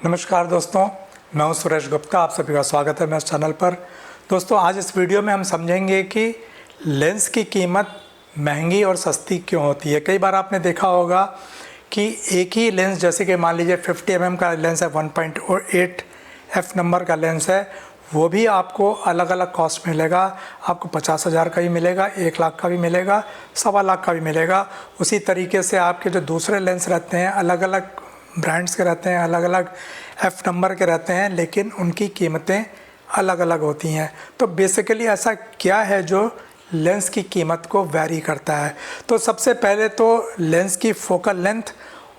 नमस्कार दोस्तों, मैं हूं सुरेश गुप्ता। आप सभी का स्वागत है मेरे चैनल पर। दोस्तों, आज इस वीडियो में हम समझेंगे कि लेंस की कीमत महंगी और सस्ती क्यों होती है। कई बार आपने देखा होगा कि एक ही लेंस, जैसे कि मान लीजिए 50 mm का लेंस है, 1.8 f नंबर का लेंस है, वो भी आपको अलग अलग कॉस्ट मिलेगा। आपको 50,000 का भी मिलेगा, 1 लाख का भी मिलेगा, 1.25 लाख का भी मिलेगा। उसी तरीके से आपके जो दूसरे लेंस रहते हैं, अलग अलग ब्रांड्स के रहते हैं, अलग अलग एफ़ नंबर के रहते हैं, लेकिन उनकी कीमतें अलग अलग होती हैं। तो बेसिकली ऐसा क्या है जो लेंस की कीमत को वैरी करता है? तो सबसे पहले तो लेंस की फोकल लेंथ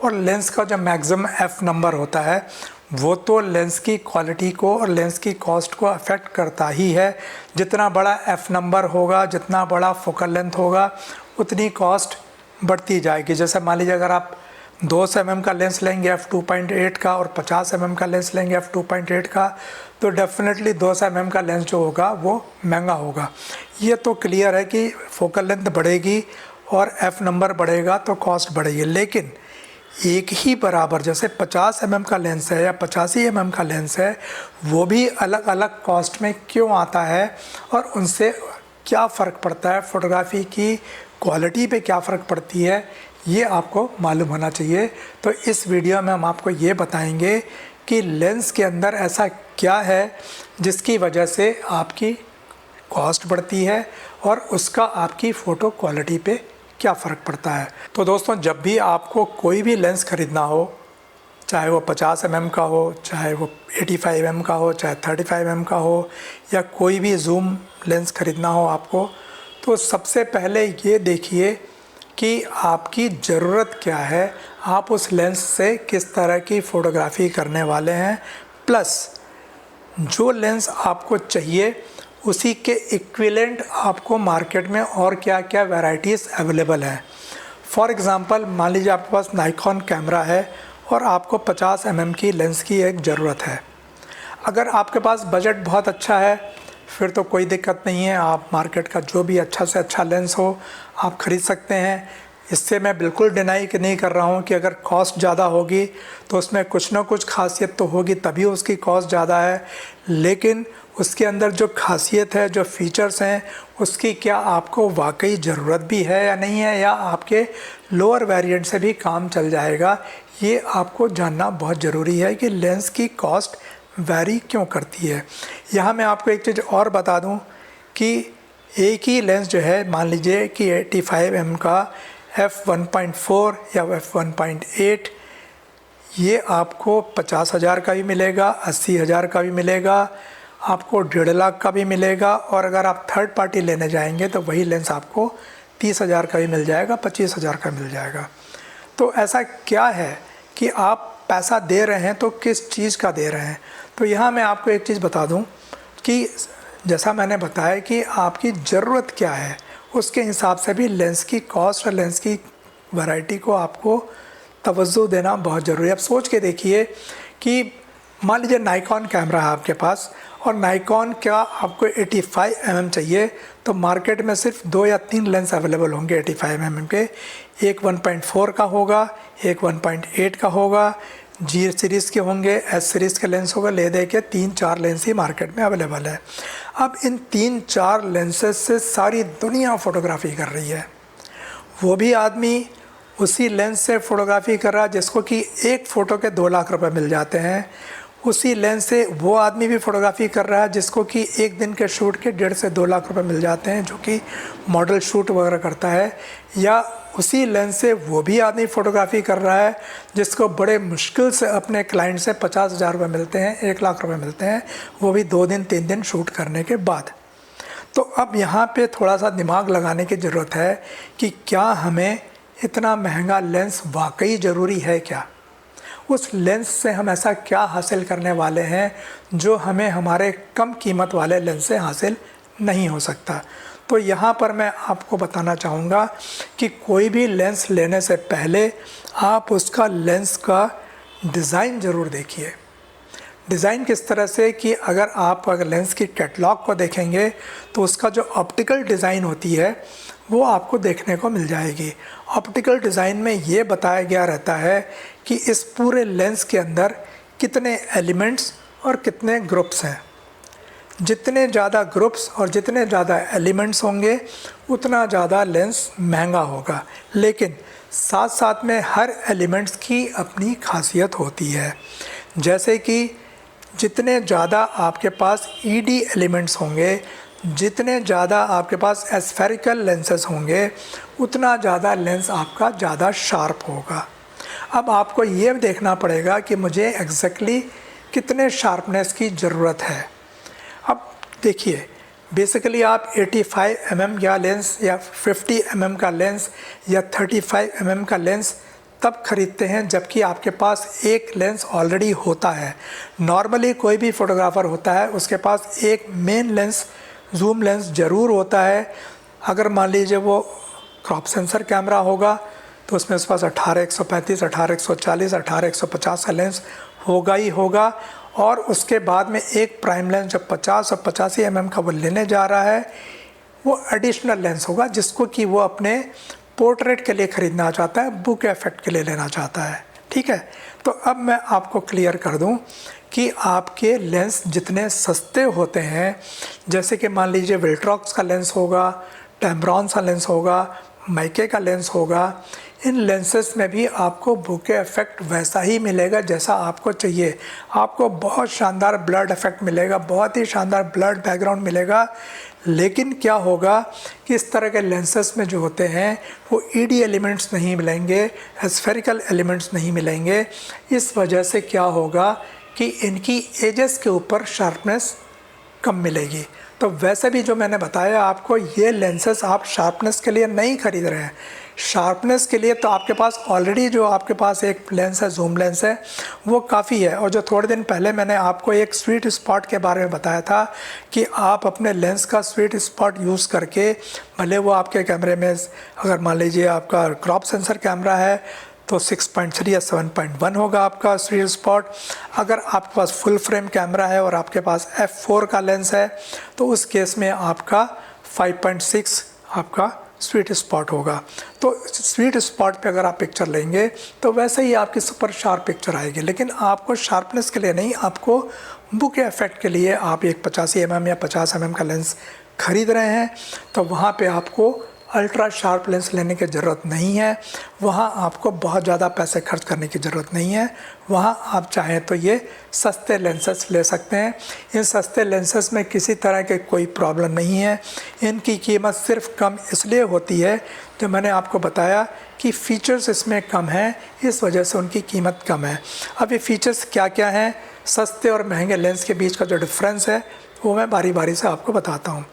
और लेंस का जो मैक्सिमम एफ़ नंबर होता है वो तो लेंस की क्वालिटी को और लेंस की कॉस्ट को अफेक्ट करता ही है। जितना बड़ा एफ़ नंबर होगा, जितना बड़ा फोकल लेंथ होगा, उतनी कॉस्ट बढ़ती जाएगी। जैसे मान लीजिए अगर आप 200 mm का लेंस लेंगे f2.8 का और 50 mm का लेंस लेंगे f2.8 का, तो डेफिनेटली 200 mm का लेंस जो होगा वो महंगा होगा। ये तो क्लियर है कि फोकल लेंथ बढ़ेगी और एफ़ नंबर बढ़ेगा तो कॉस्ट बढ़ेगी। लेकिन एक ही बराबर, जैसे 50 mm का लेंस है या 85 mm का लेंस है, वो भी अलग अलग कॉस्ट में क्यों आता है और उनसे क्या फ़र्क पड़ता है, फ़ोटोग्राफी की क्वालिटी पे क्या फ़र्क पड़ती है, ये आपको मालूम होना चाहिए। तो इस वीडियो में हम आपको ये बताएंगे कि लेंस के अंदर ऐसा क्या है जिसकी वजह से आपकी कॉस्ट बढ़ती है और उसका आपकी फ़ोटो क्वालिटी पे क्या फ़र्क पड़ता है। तो दोस्तों, जब भी आपको कोई भी लेंस ख़रीदना हो, चाहे वो 50 mm का हो, चाहे वो 85 mm का हो, चाहे 35 mm का हो, या कोई भी जूम लेंस ख़रीदना हो आपको, तो सबसे पहले ये देखिए कि आपकी ज़रूरत क्या है, आप उस लेंस से किस तरह की फ़ोटोग्राफी करने वाले हैं, प्लस जो लेंस आपको चाहिए उसी के इक्विवेलेंट आपको मार्केट में और क्या क्या वैराइटीज़ अवेलेबल हैं। फॉर एग्ज़ाम्पल, मान लीजिए आपके पास नाइकॉन कैमरा है और आपको 50 mm की लेंस की एक ज़रूरत है। अगर आपके पास बजट बहुत अच्छा है फिर तो कोई दिक्कत नहीं है, आप मार्केट का जो भी अच्छा से अच्छा लेंस हो आप ख़रीद सकते हैं। इससे मैं बिल्कुल डिनाई नहीं कर रहा हूँ कि अगर कॉस्ट ज़्यादा होगी तो उसमें कुछ ना कुछ खासियत तो होगी, तभी उसकी कॉस्ट ज़्यादा है। लेकिन उसके अंदर जो खासियत है, जो फीचर्स हैं, उसकी क्या आपको वाकई ज़रूरत भी है या नहीं है, या आपके लोअर वेरिएंट से भी काम चल जाएगा, ये आपको जानना बहुत ज़रूरी है कि लेंस की कॉस्ट वैरी क्यों करती है। यहाँ मैं आपको एक चीज़ और बता दूँ कि एक ही लेंस जो है, मान लीजिए कि 85 mm का f1.4 या f1.8, ये आपको 50,000 का भी मिलेगा, 80,000 का भी मिलेगा, आपको 1.5 लाख का भी मिलेगा, और अगर आप थर्ड पार्टी लेने जाएंगे तो वही लेंस आपको 30,000 का भी मिल जाएगा, 25,000 का मिल जाएगा। तो ऐसा क्या है कि आप पैसा दे रहे हैं तो किस चीज़ का दे रहे हैं? तो यहाँ मैं आपको एक चीज़ बता दूँ कि जैसा मैंने बताया कि आपकी ज़रूरत क्या है, उसके हिसाब से भी लेंस की कॉस्ट और लेंस की वैरायटी को आपको तवज्जो देना बहुत ज़रूरी है। अब सोच के देखिए कि मान लीजिए नाइकॉन कैमरा है आपके पास और नाइकॉन का आपको 85 mm चाहिए, तो मार्केट में सिर्फ 2 या 3 लेंस अवेलेबल होंगे 85 mm के। एक 1.4 का होगा, एक 1.8 का होगा, जी सीरीज़ के होंगे, एस सीरीज़ के लेंस होगा, ले दे के 3-4 लेंस ही मार्केट में अवेलेबल है। अब इन 3-4 लेंसेज से सारी दुनिया फ़ोटोग्राफी कर रही है। वो भी आदमी उसी लेंस से फ़ोटोग्राफी कर रहा है जिसको कि एक फ़ोटो के 2 लाख रुपए मिल जाते हैं। उसी लेंस से वो आदमी भी फ़ोटोग्राफी कर रहा है जिसको कि एक दिन के शूट के 1.5 से 2 लाख रुपए मिल जाते हैं, जो कि मॉडल शूट वगैरह करता है। या उसी लेंस से वो भी आदमी फ़ोटोग्राफी कर रहा है जिसको बड़े मुश्किल से अपने क्लाइंट से 50,000 रुपये मिलते हैं, 1 लाख रुपए मिलते हैं, वो भी 2 दिन 3 दिन शूट करने के बाद। तो अब यहाँ पे थोड़ा सा दिमाग लगाने की ज़रूरत है कि क्या हमें इतना महंगा लेंस वाकई ज़रूरी है क्या? उस लेंस से हम ऐसा क्या हासिल करने वाले हैं जो हमें हमारे कम कीमत वाले लेंस से हासिल नहीं हो सकता? तो यहाँ पर मैं आपको बताना चाहूँगा कि कोई भी लेंस लेने से पहले आप उसका लेंस का डिज़ाइन ज़रूर देखिए। डिज़ाइन किस तरह से कि अगर लेंस की कैटलॉग को देखेंगे तो उसका जो ऑप्टिकल डिज़ाइन होती है वो आपको देखने को मिल जाएगी। ऑप्टिकल डिज़ाइन में ये बताया गया रहता है कि इस पूरे लेंस के अंदर कितने एलिमेंट्स और कितने ग्रुप्स हैं। जितने ज़्यादा ग्रुप्स और जितने ज़्यादा एलिमेंट्स होंगे उतना ज़्यादा लेंस महंगा होगा, लेकिन साथ साथ में हर एलिमेंट्स की अपनी खासियत होती है। जैसे कि जितने ज़्यादा आपके पास ईडी एलिमेंट्स होंगे, जितने ज़्यादा आपके पास एस्फेरिकल लेंसेस होंगे, उतना ज़्यादा लेंस आपका ज़्यादा शार्प होगा। अब आपको ये देखना पड़ेगा कि मुझे एग्जैक्टली कितने शार्पनेस की ज़रूरत है। अब देखिए, बेसिकली आप 85 mm या लेंस या 50 mm का लेंस या 35 mm का लेंस तब खरीदते हैं जबकि आपके पास एक लेंस ऑलरेडी होता है। नॉर्मली कोई भी फोटोग्राफर होता है उसके पास एक मेन लेंस, जूम लेंस ज़रूर होता है। अगर मान लीजिए वो क्रॉप सेंसर कैमरा होगा तो उसमें उसके पास 18-135, 18-140, 18-150 का लेंस होगा ही होगा। और उसके बाद में एक प्राइम लेंस जब 50 और 85 mm का वो लेने जा रहा है, वो एडिशनल लेंस होगा जिसको कि वो अपने पोर्ट्रेट के लिए ख़रीदना चाहता है, बुक इफेक्ट के लिए लेना चाहता है। ठीक है, तो अब मैं आपको क्लियर कर दूं कि आपके लेंस जितने सस्ते होते हैं, जैसे कि मान लीजिए विल्ट्रॉक्स का लेंस होगा, टैमरॉन का लेंस होगा, माइके का लेंस होगा, इन लेंसेस में भी आपको बुके इफेक्ट वैसा ही मिलेगा जैसा आपको चाहिए। आपको बहुत शानदार ब्लड इफेक्ट मिलेगा, बहुत ही शानदार ब्लड बैकग्राउंड मिलेगा। लेकिन क्या होगा कि इस तरह के लेंसेस में जो होते हैं वो ईडी एलिमेंट्स नहीं मिलेंगे, स्फेरिकल एलिमेंट्स नहीं मिलेंगे। इस वजह से क्या होगा कि इनकी एजेस के ऊपर शार्पनेस कम मिलेगी। तो वैसे भी जो मैंने बताया आपको, ये लेंसेस आप शार्पनेस के लिए नहीं खरीद रहे हैं। शार्पनेस के लिए तो आपके पास ऑलरेडी जो आपके पास एक लेंस है, जूम लेंस है, वो काफ़ी है। और जो थोड़े दिन पहले मैंने आपको एक स्वीट स्पॉट के बारे में बताया था कि आप अपने लेंस का स्वीट स्पॉट यूज़ करके, भले वो आपके कैमरे में अगर मान लीजिए आपका क्रॉप सेंसर कैमरा है तो 6.3 या 7.1 होगा आपका स्वीट स्पॉट। अगर आपके पास फुल फ्रेम कैमरा है और आपके पास f4 का लेंस है तो उस केस में आपका 5.6 आपका स्वीट स्पॉट होगा। तो स्वीट स्पॉट पे अगर आप पिक्चर लेंगे तो वैसे ही आपकी सुपर शार्प पिक्चर आएगी। लेकिन आपको शार्पनेस के लिए नहीं, आपको बुके इफेक्ट के लिए आप एक 85 mm या 50 mm का लेंस खरीद रहे हैं तो वहाँ पे आपको अल्ट्रा शार्प लेंस लेने की ज़रूरत नहीं है। वहाँ आपको बहुत ज़्यादा पैसे खर्च करने की ज़रूरत नहीं है। वहाँ आप चाहें तो ये सस्ते लेंसेस ले सकते हैं। इन सस्ते लेंसेस में किसी तरह के कोई प्रॉब्लम नहीं है। इनकी कीमत सिर्फ कम इसलिए होती है, जो मैंने आपको बताया कि फ़ीचर्स इसमें कम हैं, इस वजह से उनकी कीमत कम है। अब ये फ़ीचर्स क्या क्या हैं, सस्ते और महंगे लेंस के बीच का जो डिफरेंस है वो मैं बारी बारी से आपको बताता हूँ।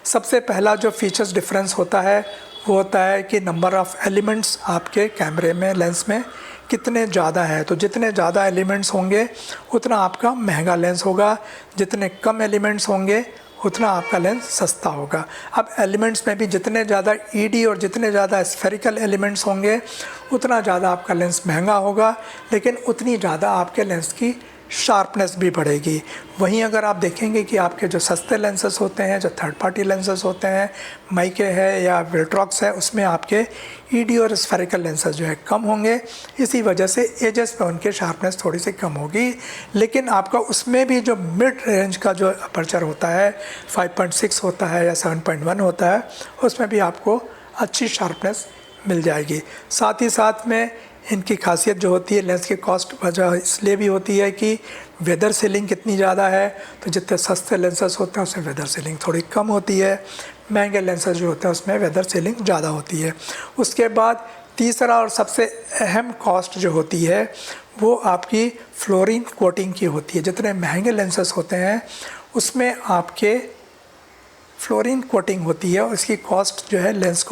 सबसे पहला जो फीचर्स डिफरेंस होता है वो होता है कि नंबर ऑफ़ एलिमेंट्स आपके कैमरे में, लेंस में कितने ज़्यादा हैं। तो जितने ज़्यादा एलिमेंट्स होंगे उतना आपका महंगा लेंस होगा, जितने कम एलिमेंट्स होंगे उतना आपका लेंस सस्ता होगा। अब एलिमेंट्स में भी जितने ज़्यादा ईडी और जितने ज़्यादा स्फेरिकल एलिमेंट्स होंगे उतना ज़्यादा आपका लेंस महंगा होगा, लेकिन उतनी ज़्यादा आपके लेंस की शार्पनेस भी बढ़ेगी। वहीं अगर आप देखेंगे कि आपके जो सस्ते लेंसेस होते हैं, जो थर्ड पार्टी लेंसेस होते हैं, माइके है या विल्ट्रॉक्स है, उसमें आपके ईडी और स्फेरिकल लेंसेस जो है कम होंगे। इसी वजह से एजेस पे उनके शार्पनेस थोड़ी सी कम होगी। लेकिन आपका उसमें भी जो मिड रेंज का जो अपर्चर होता है, 5.6 होता है या 7.1 होता है, उसमें भी आपको अच्छी शार्पनेस मिल जाएगी। साथ ही साथ में इनकी खासियत जो होती है, लेंस की कॉस्ट वजह इसलिए भी होती है कि वेदर सीलिंग कितनी ज़्यादा है। तो जितने सस्ते लेंसेस होते हैं उसमें वेदर सीलिंग थोड़ी कम होती है, महंगे लेंसेस जो होते हैं उसमें वेदर सीलिंग ज़्यादा होती है। उसके बाद तीसरा और सबसे अहम कॉस्ट जो होती है वो आपकी फ्लोरीन कोटिंग की होती है। जितने महंगे लेंसेस होते हैं उसमें आपके फ्लोरीन कोटिंग होती है और इसकी कॉस्ट जो है लेंस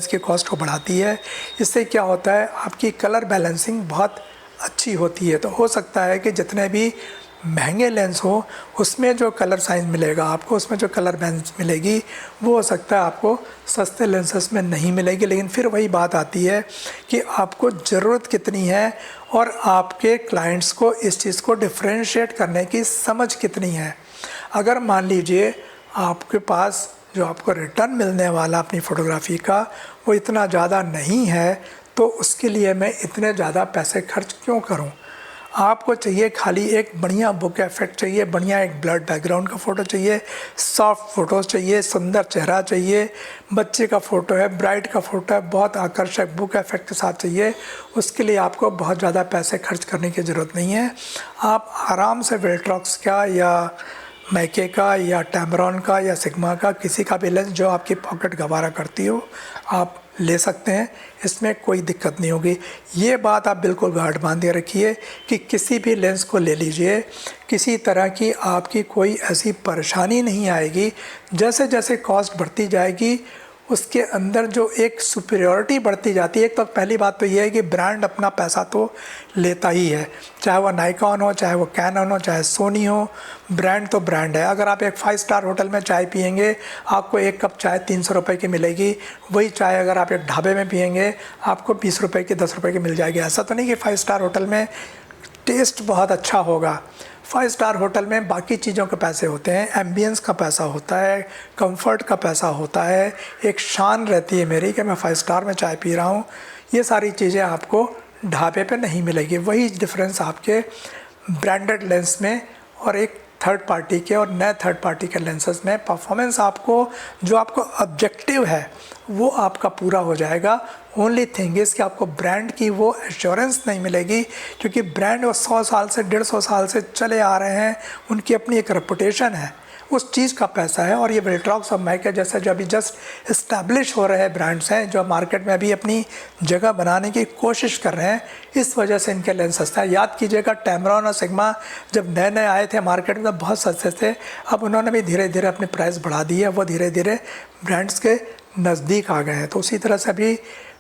की कॉस्ट को बढ़ाती है। इससे क्या होता है, आपकी कलर बैलेंसिंग बहुत अच्छी होती है। तो हो सकता है कि जितने भी महंगे लेंस हो उसमें जो कलर साइज मिलेगा आपको, उसमें जो कलर बैलेंस मिलेगी वो हो सकता है आपको सस्ते लेंसेस में नहीं मिलेगी। लेकिन फिर वही बात आती है कि आपको ज़रूरत कितनी है और आपके क्लाइंट्स को इस चीज़ को डिफ्रेंशिएट करने की समझ कितनी है। अगर मान लीजिए आपके पास जो आपको रिटर्न मिलने वाला अपनी फ़ोटोग्राफ़ी का वो इतना ज़्यादा नहीं है तो उसके लिए मैं इतने ज़्यादा पैसे खर्च क्यों करूं। आपको चाहिए खाली एक बढ़िया बुक इफेक्ट चाहिए, बढ़िया एक ब्लड बैकग्राउंड का फ़ोटो चाहिए, सॉफ्ट फ़ोटोज़ चाहिए, सुंदर चेहरा चाहिए, बच्चे का फ़ोटो है, ब्राइड का फ़ोटो है, बहुत आकर्षक बुक इफेक्ट के साथ चाहिए। उसके लिए आपको बहुत ज़्यादा पैसे खर्च करने की ज़रूरत नहीं है। आप आराम से विल्ट्रॉक्स का या मैके का या टैमरॉन का या सिग्मा का किसी का भी लेंस जो आपकी पॉकेट गवारा करती हो आप ले सकते हैं, इसमें कोई दिक्कत नहीं होगी। ये बात आप बिल्कुल गांठ बांधे रखिए कि किसी भी लेंस को ले लीजिए, किसी तरह की आपकी कोई ऐसी परेशानी नहीं आएगी। जैसे जैसे कॉस्ट बढ़ती जाएगी उसके अंदर जो एक सुपीरियॉरिटी बढ़ती जाती है। एक तो पहली बात तो ये है कि ब्रांड अपना पैसा तो लेता ही है, चाहे वो नाइकॉन हो, चाहे वो कैनन हो, चाहे सोनी हो, ब्रांड तो ब्रांड है। अगर आप एक 5 स्टार होटल में चाय पियेंगे आपको एक कप चाय 300 रुपये की मिलेगी, वही चाय अगर आप एक ढाबे में पियेंगे आपको 20 रुपये की 10 रुपये की मिल जाएगी। ऐसा तो नहीं कि 5 स्टार होटल में टेस्ट बहुत अच्छा होगा। 5 स्टार होटल में बाकी चीज़ों के पैसे होते हैं, एम्बियंस का पैसा होता है, कंफर्ट का पैसा होता है, एक शान रहती है मेरी कि मैं 5 स्टार में चाय पी रहा हूँ। ये सारी चीज़ें आपको ढाबे पे नहीं मिलेगी। वही डिफरेंस आपके ब्रांडेड लेंस में और एक थर्ड पार्टी के और नए थर्ड पार्टी के लेंसेज में परफॉर्मेंस आपको जो आपको ऑब्जेक्टिव है वो आपका पूरा हो जाएगा। ओनली थिंग इज़ कि आपको ब्रांड की वो एश्योरेंस नहीं मिलेगी, क्योंकि ब्रांड वो 100 साल से 150 साल से चले आ रहे हैं, उनकी अपनी एक रेपुटेशन है, उस चीज़ का पैसा है। और ये विल्ट्रॉक्स और मैके जैसे जो अभी जस्ट इस्टेब्लिश हो रहे ब्रांड्स हैं जो मार्केट में अभी अपनी जगह बनाने की कोशिश कर रहे हैं, इस वजह से इनके लेंस सस्ता है। याद कीजिएगा टैमरॉन और सिग्मा जब नए नए आए थे मार्केट में तो बहुत सस्ते थे, अब उन्होंने भी धीरे धीरे अपनी प्राइस बढ़ा दी है, वो धीरे धीरे ब्रांड्स के नज़दीक आ गए हैं। तो उसी तरह से अभी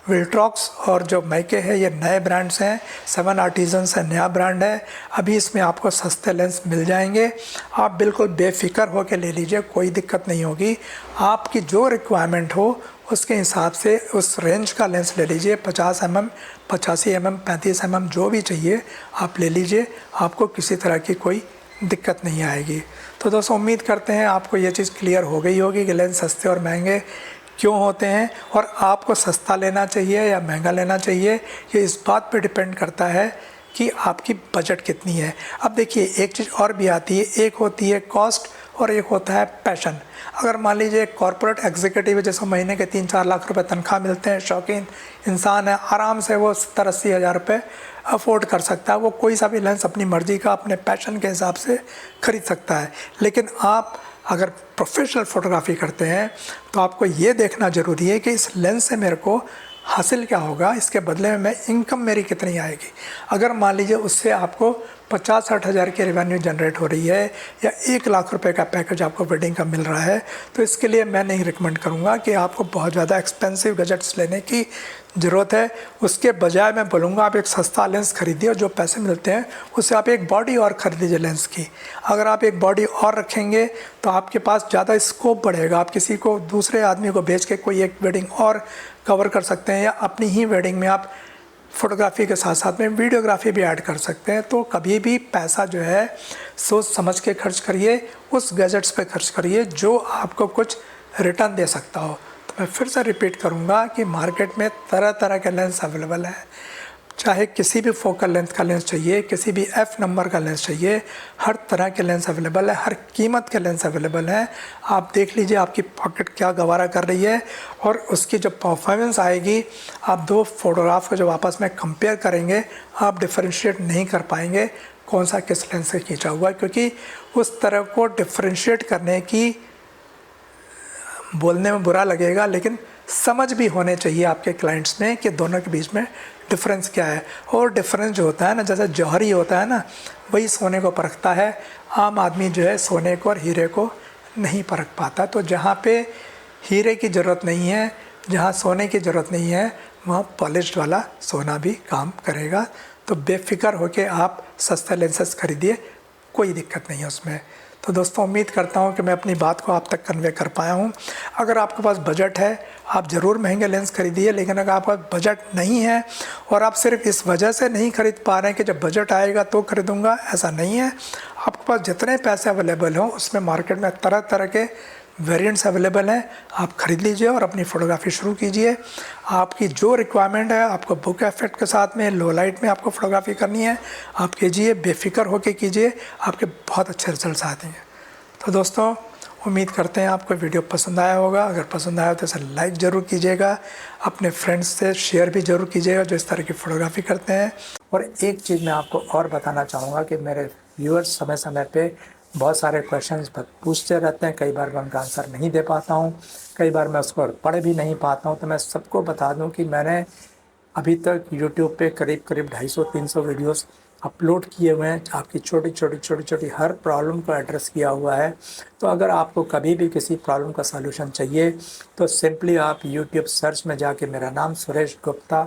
विल्ट्रॉक्स और जो मैके है ये नए ब्रांड्स हैं, 7 आर्टिजन्स है नया ब्रांड है, अभी इसमें आपको सस्ते लेंस मिल जाएंगे। आप बिल्कुल बेफिक्र होकर ले लीजिए, कोई दिक्कत नहीं होगी। आपकी जो रिक्वायरमेंट हो उसके हिसाब से उस रेंज का लेंस ले लीजिए, 50 mm, 85 mm, 35 mm जो भी चाहिए आप ले लीजिए, आपको किसी तरह की कोई दिक्कत नहीं आएगी। तो दोस्तों उम्मीद करते हैं आपको ये चीज़ क्लियर हो गई होगी कि लेंस सस्ते और महंगे क्यों होते हैं और आपको सस्ता लेना चाहिए या महंगा लेना चाहिए, ये इस बात पे डिपेंड करता है कि आपकी बजट कितनी है। अब देखिए एक चीज़ और भी आती है, एक होती है कॉस्ट और एक होता है पैशन। अगर मान लीजिए एक कॉर्पोरेट एग्जीक्यूटिव है जिसको महीने के 3-4 लाख रुपए तनख्वाह मिलते हैं, शौकीन इंसान है, आराम से वो 70-80 हज़ार रुपये अफोर्ड कर सकता है, वो कोई सा भी लेंस अपनी मर्ज़ी का अपने पैशन के हिसाब से ख़रीद सकता है। लेकिन आप अगर प्रोफेशनल फ़ोटोग्राफी करते हैं तो आपको ये देखना ज़रूरी है कि इस लेंस से मेरे को हासिल क्या होगा, इसके बदले में मैं इनकम मेरी कितनी आएगी। अगर मान लीजिए उससे आपको 50-60 हज़ार की रेवेन्यू जनरेट हो रही है या 1 लाख रुपए का पैकेज आपको वेडिंग का मिल रहा है, तो इसके लिए मैं नहीं रिकमेंड करूँगा कि आपको बहुत ज़्यादा एक्सपेंसिव गैजेट्स लेने की ज़रूरत है। उसके बजाय मैं बोलूँगा आप एक सस्ता लेंस खरीदिए और जो पैसे मिलते हैं उससे आप एक बॉडी और ख़रीद लीजिए लेंस की। अगर आप एक बॉडी और रखेंगे तो आपके पास ज़्यादा स्कोप बढ़ेगा, आप किसी को दूसरे आदमी को बेच के कोई एक वेडिंग और कवर कर सकते हैं या अपनी ही वेडिंग में आप फ़ोटोग्राफी के साथ साथ में वीडियोग्राफी भी ऐड कर सकते हैं। तो कभी भी पैसा जो है सोच समझ के खर्च करिए, उस गैजेट्स पे खर्च करिए जो आपको कुछ रिटर्न दे सकता हो। तो मैं फिर से रिपीट करूँगा कि मार्केट में तरह तरह के लेंस अवेलेबल है, चाहे किसी भी फोकल लेंथ का लेंस चाहिए, किसी भी F नंबर का लेंस चाहिए, हर तरह के लेंस अवेलेबल है, हर कीमत के लेंस अवेलेबल हैं। आप देख लीजिए आपकी पॉकेट क्या गवारा कर रही है और उसकी जब परफॉर्मेंस आएगी, आप दो फोटोग्राफ को जब आपस में कंपेयर करेंगे आप डिफरेंशिएट नहीं कर पाएंगे कौन सा किस लेंस से खींचा हुआ है, क्योंकि उस तरह को डिफरेंशिएट करने की बोलने में बुरा लगेगा लेकिन समझ भी होने चाहिए आपके क्लाइंट्स में कि दोनों के बीच में डिफरेंस क्या है। और डिफरेंस जो होता है ना, जैसे जौहरी होता है ना, वही सोने को परखता है। आम आदमी जो है सोने को और हीरे को नहीं परख पाता। तो जहाँ पे हीरे की ज़रूरत नहीं है, जहाँ सोने की ज़रूरत नहीं है, वहाँ पॉलिश्ड वाला सोना भी काम करेगा। तो बेफिक्र होकर आप सस्ते लेंसेस खरीदिए, कोई दिक्कत नहीं है उसमें। तो दोस्तों उम्मीद करता हूँ कि मैं अपनी बात को आप तक कन्वे कर पाया हूँ। अगर आपके पास बजट है आप ज़रूर महंगे लेंस खरीदिए, लेकिन अगर आपका बजट नहीं है और आप सिर्फ इस वजह से नहीं खरीद पा रहे हैं कि जब बजट आएगा तो खरीदूँगा, ऐसा नहीं है। आपके पास जितने पैसे अवेलेबल हों उसमें मार्केट में तरह तरह के वेरिएंट्स अवेलेबल हैं, आप ख़रीद लीजिए और अपनी फ़ोटोग्राफी शुरू कीजिए। आपकी जो रिक्वायरमेंट है, आपको बुक इफेक्ट के साथ में लो लाइट में आपको फ़ोटोग्राफी करनी है, आप कीजिए, बेफिक्र होकर कीजिए, आपके बहुत अच्छे रिजल्ट्स आते हैं। तो दोस्तों, उम्मीद करते हैं आपको वीडियो पसंद आया होगा। अगर पसंद आया तो इसे लाइक ज़रूर कीजिएगा, अपने फ्रेंड्स से शेयर भी ज़रूर कीजिएगा जो इस तरह की फ़ोटोग्राफी करते हैं। और एक चीज़ मैं आपको और बताना चाहूँगा कि मेरे व्यूअर्स समय समय पे बहुत सारे क्वेश्चंस पूछते रहते हैं, कई बार मैं उनका आंसर नहीं दे पाता हूँ, कई बार मैं उसको पढ़ भी नहीं पाता हूँ। तो मैं सबको बता दूँ कि मैंने अभी तक यूट्यूब पे करीब 250-300 वीडियोस अपलोड किए हुए हैं, आपकी छोटी हर प्रॉब्लम को एड्रेस किया हुआ है। तो अगर आपको कभी भी किसी प्रॉब्लम का सलूशन चाहिए तो सिंपली आप यूट्यूब सर्च में जाके मेरा नाम सुरेश गुप्ता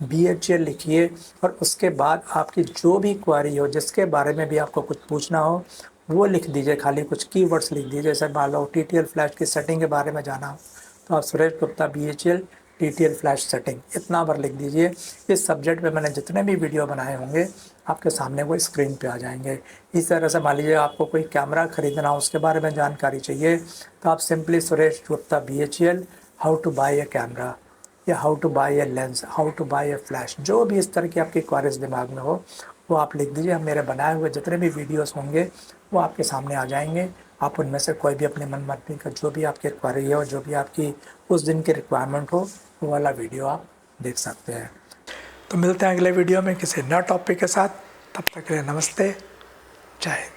BHL लिखिए और उसके बाद आपकी जो भी क्वेरी हो, जिसके बारे में भी आपको कुछ पूछना हो, वो लिख दीजिए। खाली कुछ कीवर्ड्स लिख दीजिए, जैसे मान लो TTL फ्लैश की सेटिंग के बारे में जाना हो तो आप Suresh Gupta BHL TTL flash setting इतना बार लिख दीजिए। इस सब्जेक्ट पे मैंने जितने भी वीडियो बनाए होंगे आपके सामने वो स्क्रीन पे आ जाएंगे। इस तरह से मान लीजिए आपको कोई कैमरा ख़रीदना हो, उसके बारे में जानकारी चाहिए तो आप simply Suresh Gupta BHL how to buy a camera या how to buy a lens, how to buy a flash, जो भी इस तरह की आपकी क्वेरीज दिमाग में हो वो आप लिख दीजिए। मेरे बनाए हुए जितने भी वीडियोस होंगे वो आपके सामने आ जाएंगे। आप उनमें से कोई भी अपने मनमर्जी का जो भी आपकी क्वेरी हो, जो भी आपकी उस दिन की रिक्वायरमेंट हो, वो वाला वीडियो आप देख सकते हैं। तो मिलते हैं अगले वीडियो में किसी नए टॉपिक के साथ। तब तक के लिए नमस्ते, जय हिंद।